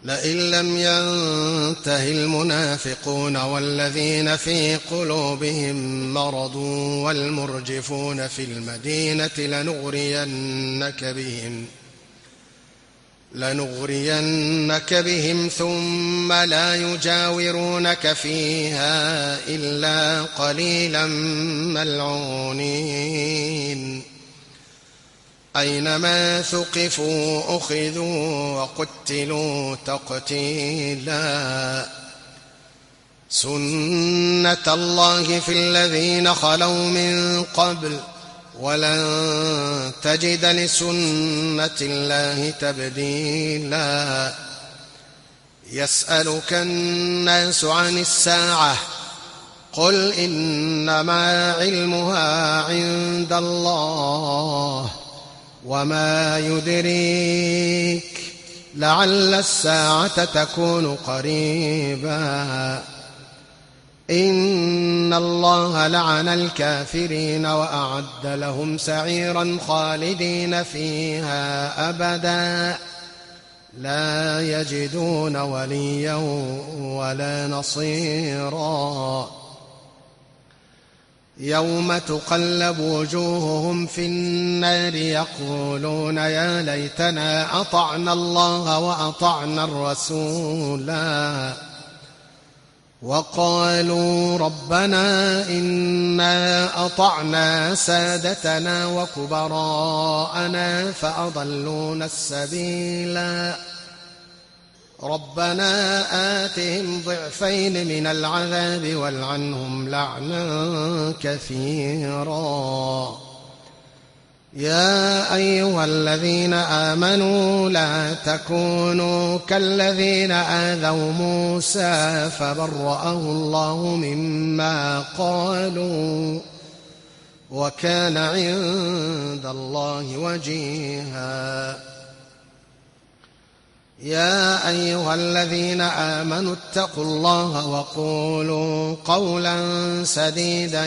لئن لم ينته المنافقون والذين في قلوبهم مرض والمرجفون في المدينة لنغرينك بهم ثم لا يجاورونك فيها إلا قليلا ملعونين أينما ثقفوا أخذوا وقتلوا تقتيلا سنة الله في الذين خلوا من قبل ولن تجد لسنة الله تبديلا يسألك الناس عن الساعة قل إنما علمها عند الله وما يدريك لعل الساعة تكون قريبا إن الله لعن الكافرين وأعد لهم سعيرا خالدين فيها أبدا لا يجدون وليا ولا نصيرا يوم تقلب وجوههم في النار يقولون يا ليتنا أطعنا الله وأطعنا الرسولا وقالوا ربنا إنا أطعنا سادتنا وكبراءنا فأضلونا السبيلا ربنا آتهم ضعفين من العذاب والعنهم لعنا كثيرا يا أيها الذين آمنوا لا تكونوا كالذين آذوا موسى فبرأه الله مما قالوا وكان عند الله وجيها يا أيها الذين آمنوا اتقوا الله وقولوا قولا سديدا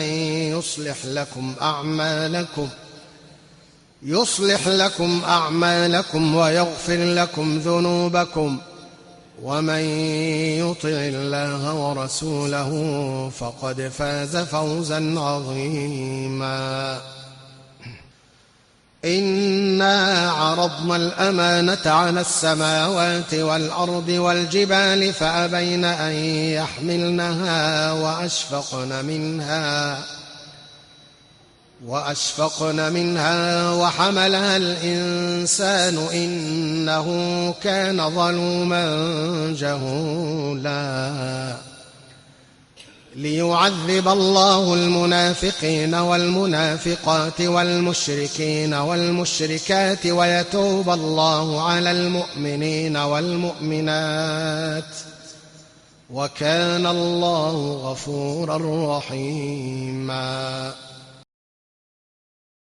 يصلح لكم أعمالكم ويغفر لكم ذنوبكم ومن يطع الله ورسوله فقد فاز فوزا عظيما إنا عرضنا الأمانة على السماوات والأرض والجبال فأبين أن يحملنها وأشفقن منها وحملها الإنسان إنه كان ظلوما جهولا ليعذب الله المنافقين والمنافقات والمشركين والمشركات ويتوب الله على المؤمنين والمؤمنات وكان الله غفورا رحيما